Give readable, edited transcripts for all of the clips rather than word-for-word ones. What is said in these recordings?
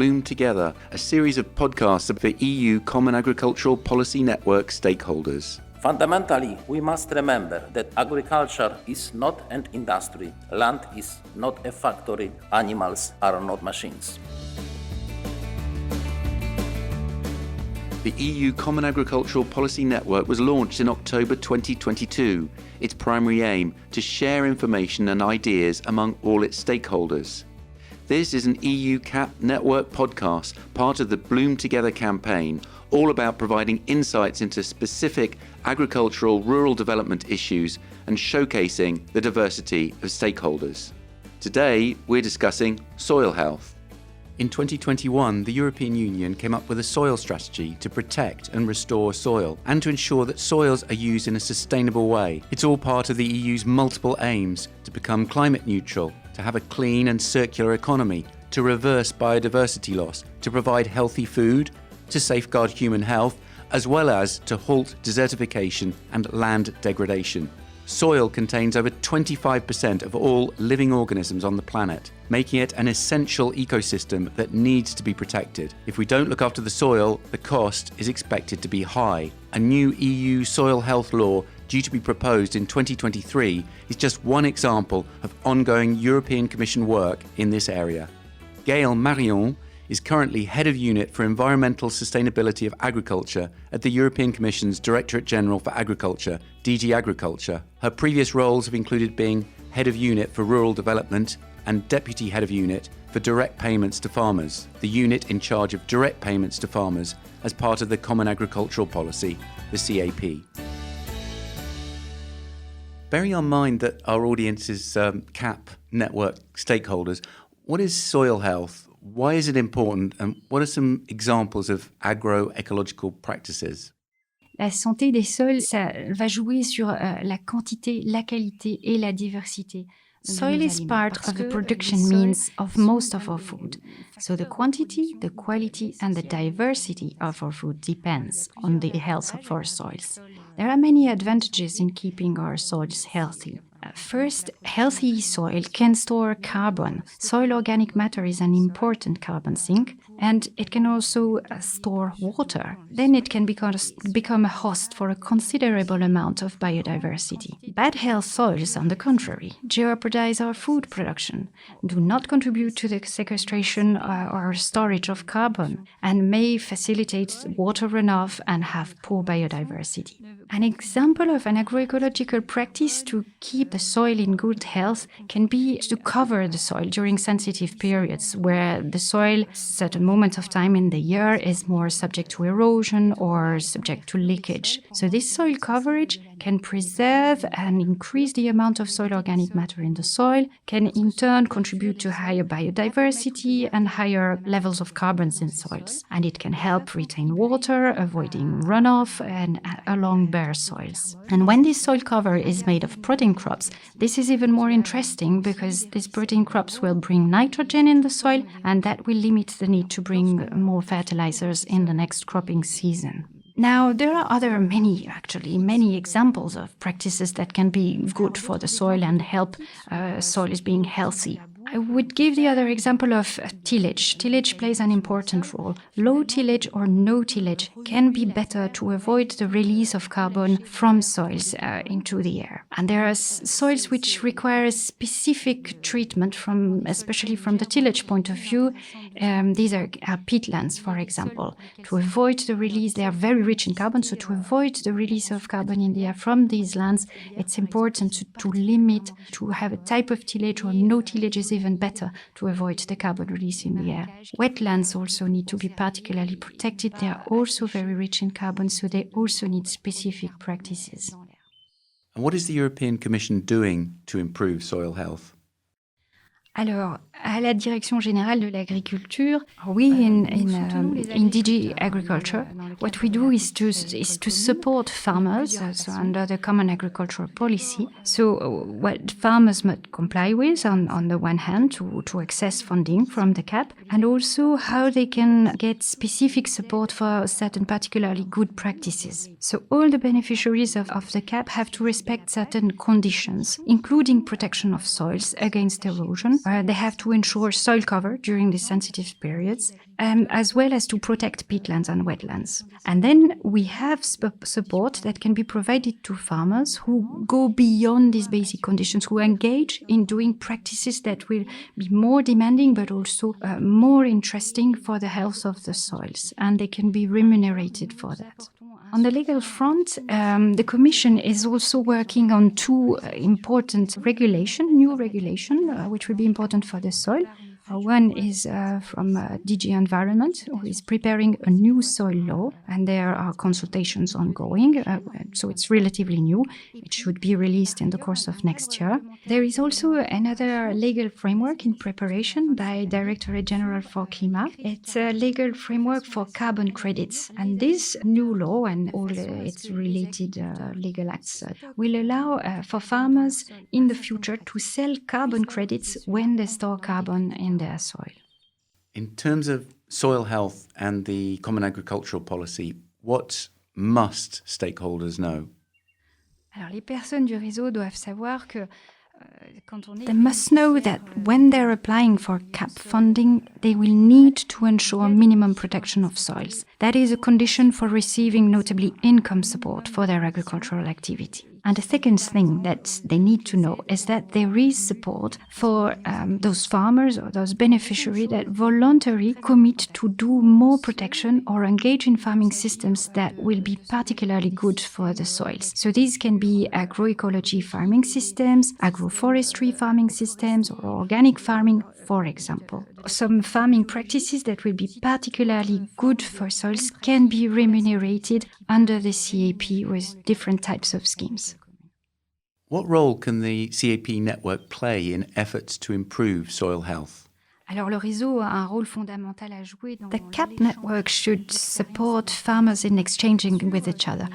Bloom Together, a series of podcasts of the EU Common Agricultural Policy Network stakeholders. Fundamentally, we must remember that agriculture is not an industry, land is not a factory, animals are not machines. The EU Common Agricultural Policy Network was launched in October 2022. Its primary aim to share information and ideas among all its stakeholders. This is an EU CAP network podcast, part of the Bloom Together campaign, all about providing insights into specific agricultural rural development issues and showcasing the diversity of stakeholders. Today, we're discussing soil health. In 2021, the European Union came up with a soil strategy to protect and restore soil and to ensure that soils are used in a sustainable way. It's all part of the EU's multiple aims to become climate neutral, to have a clean and circular economy, to reverse biodiversity loss, to provide healthy food, to safeguard human health, as well as to halt desertification and land degradation. Soil contains over 25% of all living organisms on the planet, making it an essential ecosystem that needs to be protected. If we don't look after the soil, the cost is expected to be high. A new EU soil health law due to be proposed in 2023 is just one example of ongoing European Commission work in this area. Gaëlle Marion is currently Head of Unit for Environmental Sustainability of Agriculture at the European Commission's Directorate General for Agriculture, DG Agriculture. Her previous roles have included being Head of Unit for Rural Development and Deputy Head of Unit for Direct Payments to Farmers, the unit in charge of direct payments to farmers as part of the Common Agricultural Policy, the CAP. Bearing in mind that our audience is CAP network stakeholders, what is soil health? Why is it important, and what are some examples of agroecological practices? La santé des sols, ça va jouer sur la quantité, la qualité et la diversité. Soil is part of the production means of most of our food. So the quantity, the quality and the diversity of our food depends on the health of our soils. There are many advantages in keeping our soils healthy. First, healthy soil can store carbon. Soil organic matter is an important carbon sink, and it can also store water. Then it can become a host for a considerable amount of biodiversity. Bad health soils, on the contrary, jeopardize our food production, do not contribute to the sequestration or storage of carbon, and may facilitate water runoff and have poor biodiversity. An example of an agroecological practice to keep the soil in good health can be to cover the soil during sensitive periods where the soil, at certain moment of time in the year, is more subject to erosion or subject to leakage. So this soil coverage can preserve and increase the amount of soil organic matter in the soil, can in turn contribute to higher biodiversity and higher levels of carbons in soils. And it can help retain water, avoiding runoff and along bare soils. And when this soil cover is made of protein crops, this is even more interesting because these protein crops will bring nitrogen in the soil, and that will limit the need to bring more fertilizers in the next cropping season. Now, there are many examples of practices that can be good for the soil and help soils being healthy. I would give the other example of tillage. Tillage plays an important role. Low tillage or no tillage can be better to avoid the release of carbon from soils into the air. And there are soils which require a specific treatment, especially from the tillage point of view. These are peatlands, for example. To avoid the release, they are very rich in carbon, so to avoid the release of carbon in the air from these lands, it's important to limit, to have a type of tillage or no tillage is even better to avoid the carbon release in the air. Wetlands also need to be particularly protected. They are also very rich in carbon, so they also need specific practices. And what is the European Commission doing to improve soil health? Alors, à la Direction Générale de l'Agriculture, we in DG Agriculture, what we do is to support farmers, so under the Common Agricultural Policy. So what farmers must comply with on the one hand to access funding from the CAP, and also how they can get specific support for certain particularly good practices. So all the beneficiaries of the CAP have to respect certain conditions, including protection of soils against erosion, They have to ensure soil cover during these sensitive periods, as well as to protect peatlands and wetlands. And then we have support that can be provided to farmers who go beyond these basic conditions, who engage in doing practices that will be more demanding but also more interesting for the health of the soils, and they can be remunerated for that. On the legal front, the Commission is also working on two important new regulation, which will be important for the soil. One is from DG Environment, who is preparing a new soil law, and there are consultations ongoing, so it's relatively new. It should be released in the course of next year. There is also another legal framework in preparation by Directorate General for Climat. It's a legal framework for carbon credits, and this new law and all its related legal acts will allow for farmers in the future to sell carbon credits when they store carbon in their soil. In terms of soil health and the Common Agricultural Policy, what must stakeholders know? Alors, les personnes du réseau doivent savoir que they must know that when they're applying for CAP funding, they will need to ensure minimum protection of soils. That is a condition for receiving notably income support for their agricultural activity. And the second thing that they need to know is that there is support for those farmers or those beneficiaries that voluntarily commit to do more protection or engage in farming systems that will be particularly good for the soils. So these can be agroecology farming systems, agroforestry farming systems, or organic farming, for example. Some farming practices that will be particularly good for soils can be remunerated under the CAP with different types of schemes. What role can the CAP network play in efforts to improve soil health? Alors, le réseau a un rôle fondamental à jouer dans the CAP network should support farmers in exchanging with each other.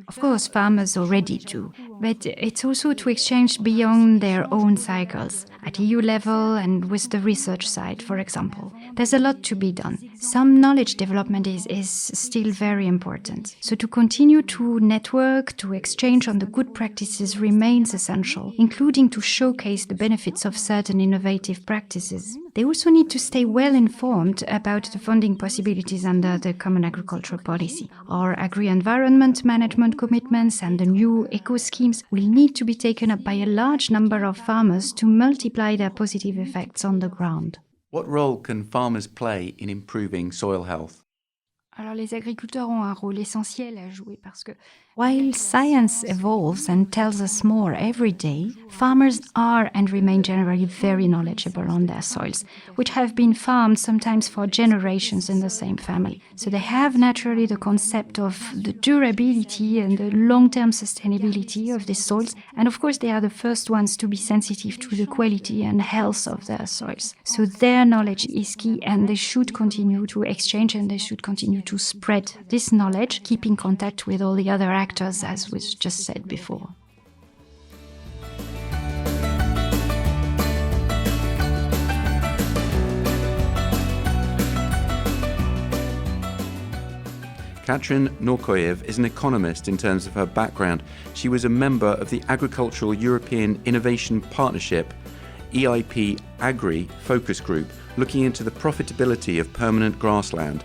Of course, farmers already do, but it's also to exchange beyond their own cycles, at EU level and with the research side, for example. There's a lot to be done. Some knowledge development is still very important. So to continue to network, to exchange on the good practices remains essential, including to showcase the benefits of certain innovative practices. They also need to stay well informed about the funding possibilities under the Common Agricultural Policy. Our agri-environment management commitments and the new eco-schemes will need to be taken up by a large number of farmers to multiply their positive effects on the ground. What role can farmers play in improving soil health? Alors, les agriculteurs ont un rôle essentiel à jouer parce que while science evolves and tells us more every day, farmers are and remain generally very knowledgeable on their soils, which have been farmed sometimes for generations in the same family. So they have naturally the concept of the durability and the long-term sustainability of these soils. And of course, they are the first ones to be sensitive to the quality and health of their soils. So their knowledge is key, and they should continue to exchange and they should continue to spread this knowledge, keeping contact with all the other actors, as was just said before. Katrin Noorkõiv is an economist in terms of her background. She was a member of the Agricultural European Innovation Partnership, EIP-AGRI focus group, looking into the profitability of permanent grassland.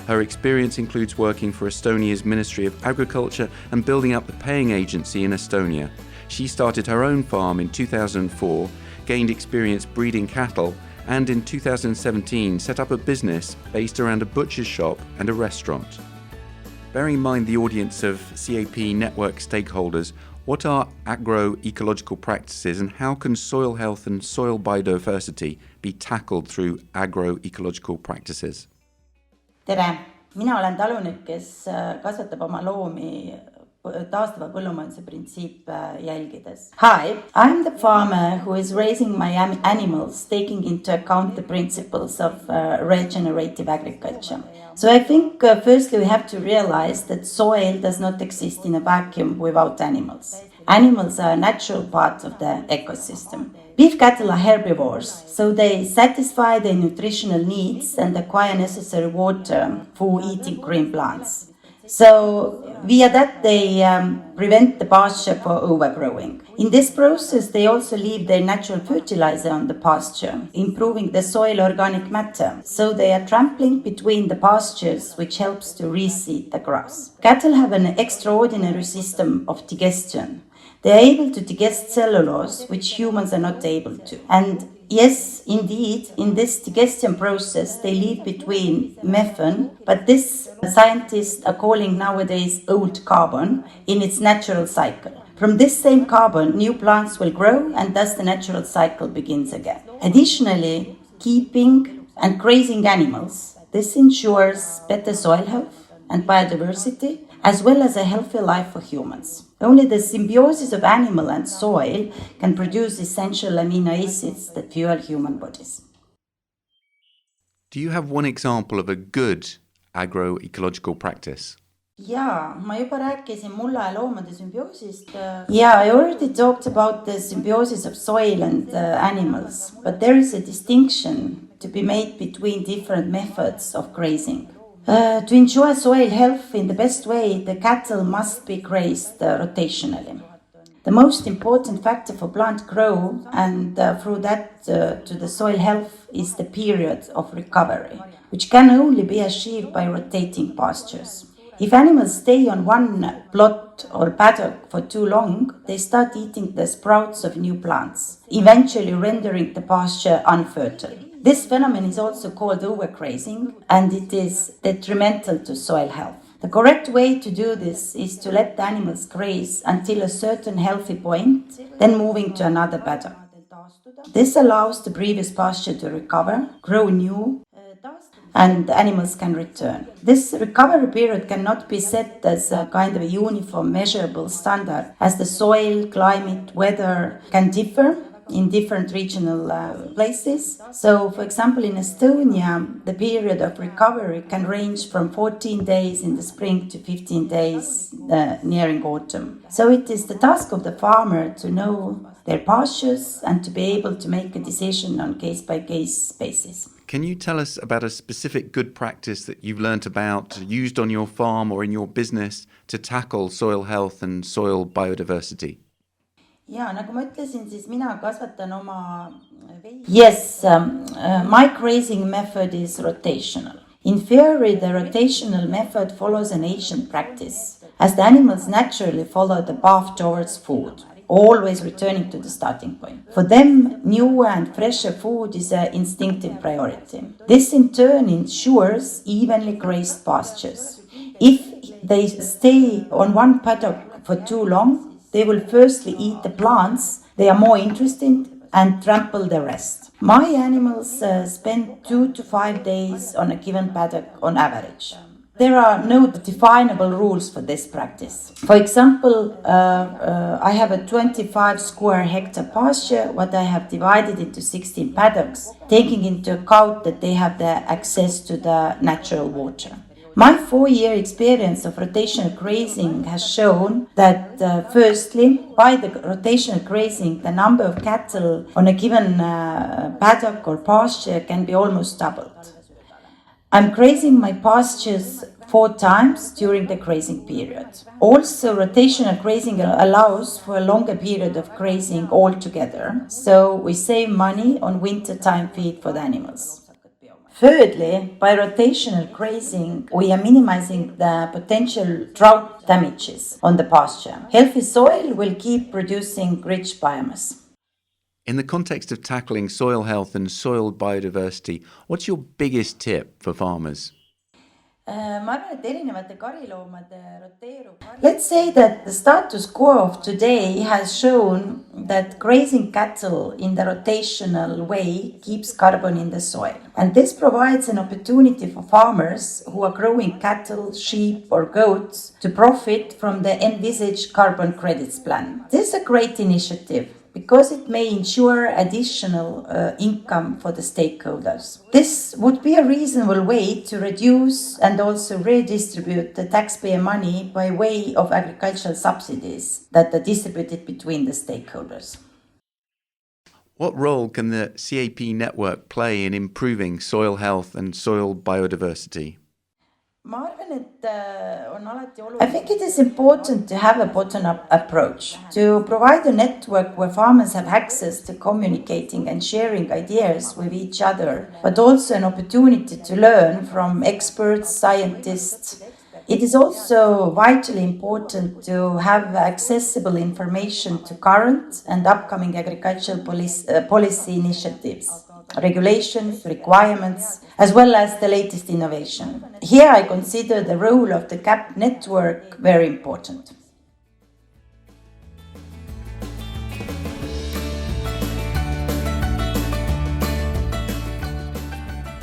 Her experience includes working for Estonia's Ministry of Agriculture and building up the paying agency in Estonia. She started her own farm in 2004, gained experience breeding cattle, and in 2017 set up a business based around a butcher's shop and a restaurant. Bearing in mind the audience of CAP network stakeholders, what are agroecological practices and how can soil health and soil biodiversity be tackled through agroecological practices? Tere! Mina olen talunik, kes kasvatab oma loomi taastava põllumajanduse printsiipe jälgides. Hi, I'm the farmer who is raising my animals, taking into account the principles of regenerative agriculture. So I think firstly we have to realize that soil does not exist in a vacuum without animals. Animals are a natural part of the ecosystem. Beef cattle are herbivores, so they satisfy their nutritional needs and acquire necessary water for eating green plants. So via that they prevent the pasture for overgrowing. In this process, they also leave their natural fertilizer on the pasture, improving the soil organic matter. So they are trampling between the pastures, which helps to reseed the grass. Cattle have an extraordinary system of digestion. They are able to digest cellulose, which humans are not able to. And yes, indeed, in this digestion process, they leave between methane, but this scientists are calling nowadays old carbon in its natural cycle. From this same carbon, new plants will grow, and thus the natural cycle begins again. Additionally, keeping and grazing animals, this ensures better soil health and biodiversity, as well as a healthy life for humans. Only the symbiosis of animal and soil can produce essential amino acids that fuel human bodies. Do you have one example of a good agroecological practice? Yeah, ma juba rääkisin mulla ja loomade symbioosist. Yeah, I already talked about the symbiosis of soil and animals, but there is a distinction to be made between different methods of grazing. To ensure soil health in the best way, the cattle must be grazed rotationally. The most important factor for plant growth and through that to the soil health is the period of recovery, which can only be achieved by rotating pastures. If animals stay on one plot or paddock for too long, they start eating the sprouts of new plants, eventually rendering the pasture unfertile. This phenomenon is also called overgrazing, and it is detrimental to soil health. The correct way to do this is to let the animals graze until a certain healthy point, then moving to another paddock. This allows the previous pasture to recover, grow new, and animals can return. This recovery period cannot be set as a kind of a uniform measurable standard, as the soil, climate, weather can differ in different regional places. So, for example, in Estonia, the period of recovery can range from 14 days in the spring to 15 days nearing autumn. So it is the task of the farmer to know their pastures and to be able to make a decision on case-by-case basis. Can you tell us about a specific good practice that you've learnt about, used on your farm or in your business to tackle soil health and soil biodiversity? Ja, nagu ma ütlesin, siis mina kasvatan oma Yes, my grazing method is rotational. In theory, the rotational method follows an ancient practice, as the animals naturally follow the path towards food, always returning to the starting point. For them, newer and fresher food is an instinctive priority. This in turn ensures evenly grazed pastures. If they stay on one paddock for too long, they will firstly eat the plants they are more interested in and trample the rest. My animals spend 2 to 5 days on a given paddock on average. There are no definable rules for this practice. For example, I have a 25 square hectare pasture, what I have divided into 16 paddocks, taking into account that they have the access to the natural water. My 4-year experience of rotational grazing has shown that, firstly, by the rotational grazing, the number of cattle on a given paddock or pasture can be almost doubled. I'm grazing my pastures 4 times during the grazing period. Also, rotational grazing allows for a longer period of grazing altogether, so we save money on wintertime feed for the animals. Thirdly, by rotational grazing, we are minimizing the potential drought damages on the pasture. Healthy soil will keep producing rich biomass. In the context of tackling soil health and soil biodiversity, what's your biggest tip for farmers? Let's say that the status quo of today has shown that grazing cattle in the rotational way keeps carbon in the soil. And this provides an opportunity for farmers who are growing cattle, sheep or goats to profit from the envisaged carbon credits plan. This is a great initiative, because it may ensure additional income for the stakeholders. This would be a reasonable way to reduce and also redistribute the taxpayer money by way of agricultural subsidies that are distributed between the stakeholders. What role can the CAP network play in improving soil health and soil biodiversity? I think it is important to have a bottom-up approach, to provide a network where farmers have access to communicating and sharing ideas with each other, but also an opportunity to learn from experts, scientists. It is also vitally important to have accessible information to current and upcoming agricultural policy initiatives, regulations, requirements, as well as the latest innovation. Here I consider the role of the CAP network very important.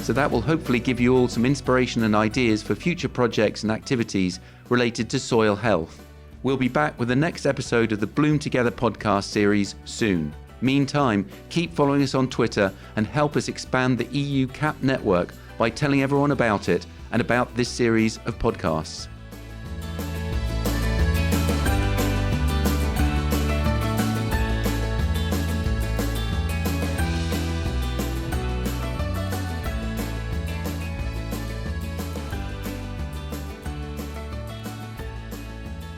So that will hopefully give you all some inspiration and ideas for future projects and activities related to soil health. We'll be back with the next episode of the Bloom Together podcast series soon. Meantime, keep following us on Twitter and help us expand the EU CAP network by telling everyone about it and about this series of podcasts.